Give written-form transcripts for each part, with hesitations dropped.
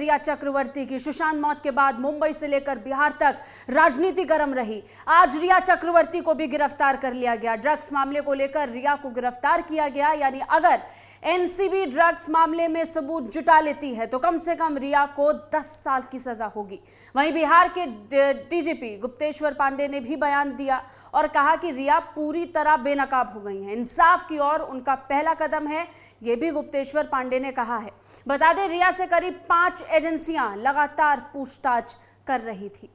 रिया चक्रवर्ती की सुशांत मौत के बाद मुंबई से लेकर बिहार तक राजनीति गर्म रही। आज रिया चक्रवर्ती को भी गिरफ्तार कर लिया गया। ड्रग्स मामले को लेकर रिया को गिरफ्तार किया गया, यानी अगर एनसीबी ड्रग्स मामले में सबूत जुटा लेती है तो कम से कम रिया को 10 साल की सजा होगी। वहीं बिहार के डीजीपी गुप्तेश्वर पांडे ने भी बयान दिया और कहा कि रिया पूरी तरह बेनकाब हो गई हैं। इंसाफ की ओर उनका पहला कदम है, यह भी गुप्तेश्वर पांडे ने कहा है। बता दें, रिया से करीब 5 एजेंसियां लगातार पूछताछ कर रही थी।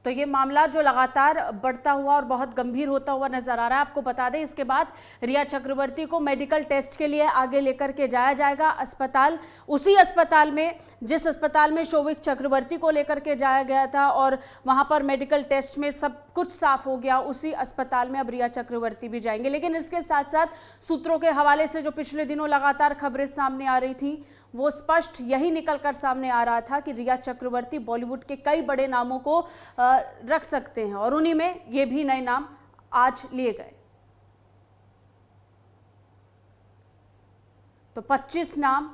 तो ये मामला जो लगातार बढ़ता हुआ और बहुत गंभीर होता हुआ नजर आ रहा है। आपको बता दें, इसके बाद रिया चक्रवर्ती को मेडिकल टेस्ट के लिए आगे लेकर के जाया जाएगा अस्पताल। उसी अस्पताल में, जिस अस्पताल में शोविक चक्रवर्ती को लेकर के जाया गया था और वहां पर मेडिकल टेस्ट में सब कुछ साफ हो गया, उसी अस्पताल में अब रिया चक्रवर्ती भी जाएंगे। लेकिन इसके साथ साथ सूत्रों के हवाले से जो पिछले दिनों लगातार खबरें सामने आ रही थी, वो स्पष्ट यही निकलकर सामने आ रहा था कि रिया चक्रवर्ती बॉलीवुड के कई बड़े नामों को रख सकते हैं और उन्हीं में ये भी नए नाम आज लिए गए। तो 25 नाम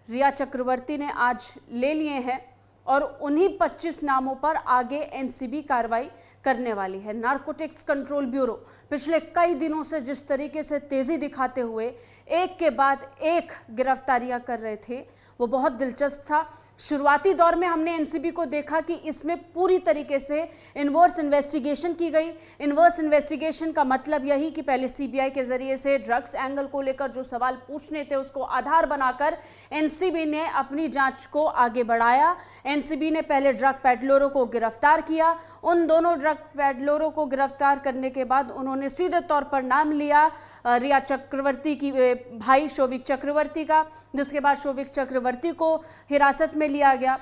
रिया चक्रवर्ती ने आज ले लिए हैं और उन्हीं 25 नामों पर आगे एनसीबी कार्रवाई करने वाली है। नारकोटिक्स कंट्रोल ब्यूरो पिछले कई दिनों से जिस तरीके से तेजी दिखाते हुए एक के बाद एक गिरफ्तारियां कर रहे थे, वो बहुत दिलचस्प था। शुरुआती दौर में हमने एनसीबी को देखा कि इसमें पूरी तरीके से इनवर्स इन्वेस्टिगेशन की गई। इनवर्स इन्वेस्टिगेशन का मतलब यही कि पहले सीबीआई के जरिए से ड्रग्स एंगल को लेकर जो सवाल पूछने थे उसको आधार बनाकर एनसीबी ने अपनी जांच को आगे बढ़ाया। एनसीबी ने पहले ड्रग पेडलरों को गिरफ्तार किया। उन दोनों ड्रग पेडलरों को गिरफ्तार करने के बाद उन्होंने सीधे तौर पर नाम लिया रिया चक्रवर्ती की भाई शोविक चक्रवर्ती का, जिसके बाद शोविक चक्रवर्ती को हिरासत में लिया गया।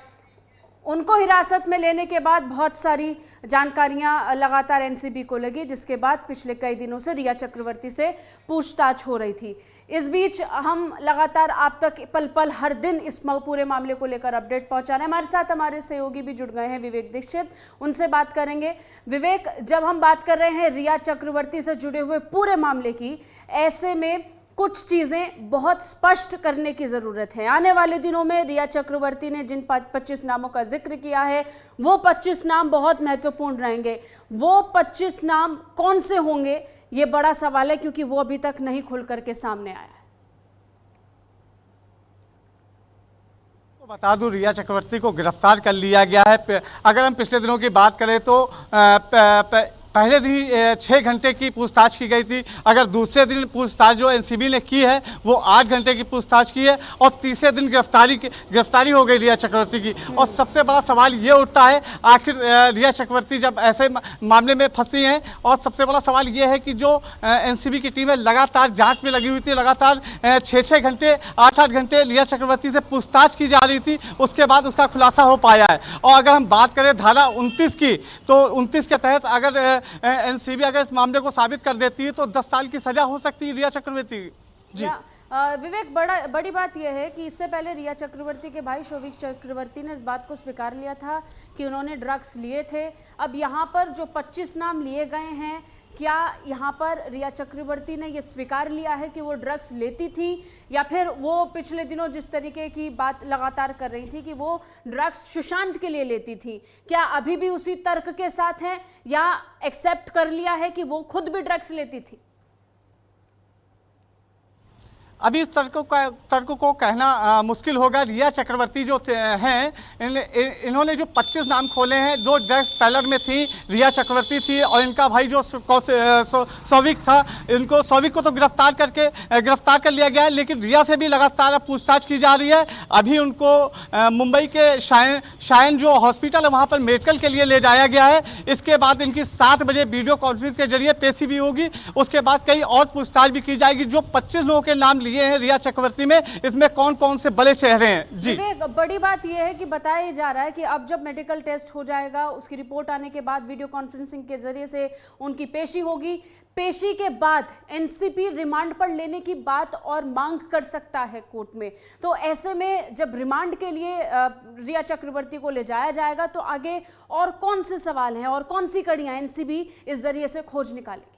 उनको हिरासत में लेने के बाद बहुत सारी जानकारियां लगातार एनसीबी को लगी, जिसके बाद पिछले कई दिनों से रिया चक्रवर्ती से पूछताछ हो रही थी। इस बीच हम लगातार आप तक पल पल हर दिन इस पूरे मामले को लेकर अपडेट पहुंचा रहे हैं। हमारे साथ हमारे सहयोगी भी जुड़ गए हैं, विवेक दीक्षित, उनसे बात करेंगे। विवेक, जब हम बात कर रहे हैं रिया चक्रवर्ती से जुड़े हुए पूरे मामले की, ऐसे में कुछ चीजें बहुत स्पष्ट करने की जरूरत है। आने वाले दिनों में रिया चक्रवर्ती ने जिन 25 नामों का जिक्र किया है, वो 25 नाम बहुत महत्वपूर्ण रहेंगे। वो 25 नाम कौन से होंगे, ये बड़ा सवाल है, क्योंकि वो अभी तक नहीं खुल करके सामने आया है। तो बता दूं, रिया चक्रवर्ती को गिरफ्तार कर लिया गया है। अगर हम पिछले दिनों की बात करें तो पहले दिन 6 घंटे की पूछताछ की गई थी। अगर दूसरे दिन पूछताछ जो एनसीबी ने की है वो 8 घंटे की पूछताछ की है और तीसरे दिन गिरफ्तारी हो गई रिया चक्रवर्ती की। और सबसे बड़ा सवाल ये उठता है, आखिर रिया चक्रवर्ती जब ऐसे मामले में फंसी हैं, और सबसे बड़ा सवाल ये है कि जो एनसीबी की टीम है लगातार जाँच में लगी हुई थी, लगातार 6 घंटे 8 घंटे रिया चक्रवर्ती से पूछताछ की जा रही थी, उसके बाद उसका खुलासा हो पाया है। और अगर हम बात करें धारा 29 की, तो 29 के तहत अगर एनसीबी अगर इस मामले को साबित कर देती है तो 10 साल की सजा हो सकती है रिया चक्रवर्ती जी। विवेक, बड़ी बात यह है कि इससे पहले रिया चक्रवर्ती के भाई शोविक चक्रवर्ती ने इस बात को स्वीकार लिया था कि उन्होंने ड्रग्स लिए थे। अब यहाँ पर जो 25 नाम लिए गए हैं, क्या यहाँ पर रिया चक्रवर्ती ने ये स्वीकार लिया है कि वो ड्रग्स लेती थी, या फिर वो पिछले दिनों जिस तरीके की बात लगातार कर रही थी कि वो ड्रग्स सुशांत के लिए लेती थी, क्या अभी भी उसी तर्क के साथ है या एक्सेप्ट कर लिया है कि वो खुद भी ड्रग्स लेती थी? अभी इस तर्क को कहना मुश्किल होगा। रिया चक्रवर्ती जो हैं, इन्होंने जो 25 नाम खोले हैं, जो ड्रग्स पेलर में थी रिया चक्रवर्ती थी और इनका भाई जो शोविक था, शोविक को तो गिरफ्तार कर लिया गया है, लेकिन रिया से भी लगातार पूछताछ की जा रही है। अभी उनको मुंबई के शायन जो हॉस्पिटल है वहाँ पर मेडिकल के लिए ले जाया गया है। इसके बाद इनकी 7 बजे वीडियो कॉन्फ्रेंस के जरिए पेशी भी होगी। उसके बाद कई और पूछताछ भी की जाएगी। जो 25 लोगों के नाम लिए हैं रिया चक्रवर्ती में, इसमें कौन कौन से बड़े चेहरे हैं जी। बड़ी बात यह है कि बताया जा रहा है कि अब जब मेडिकल टेस्ट हो जाएगा, उसकी रिपोर्ट आने के बाद वीडियो कॉन्फ्रेंसिंग के जरिए से उनकी पेशी होगी। पेशी के बाद एनसीबी रिमांड पर लेने की बात और मांग कर सकता है कोर्ट में। तो ऐसे में जब रिमांड के लिए रिया चक्रवर्ती को ले जाया जाएगा तो आगे और कौन से सवाल हैं और कौन सी कड़ियां एनसीबी इस जरिए से खोज निकालेगी?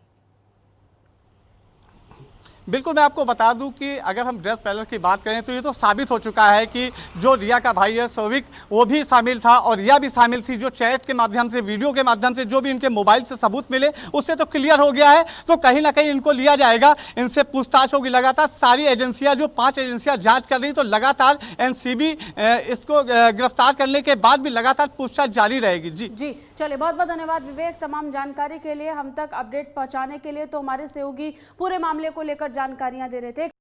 बिल्कुल, मैं आपको बता दूं कि अगर हम ड्रेस पैलेस की बात करें तो ये तो साबित हो चुका है कि जो रिया का भाई है सोविक, वो भी शामिल था और रिया भी शामिल थी। जो चैट के माध्यम से, वीडियो के माध्यम से, जो भी इनके मोबाइल से सबूत मिले, उससे तो क्लियर हो गया है। तो कहीं ना कहीं इनको लिया जाएगा, इनसे पूछताछ होगी लगातार। सारी एजेंसियां, जो 5 एजेंसियां जांच कर रही, तो लगातार एनसीबी इसको गिरफ्तार करने के बाद भी लगातार पूछताछ जारी रहेगी। जी चलिए, बहुत बहुत धन्यवाद विवेक, तमाम जानकारी के लिए, हम तक अपडेट पहुंचाने के लिए। तो हमारे सहयोगी पूरे मामले को लेकर जानकारियां दे रहे थे।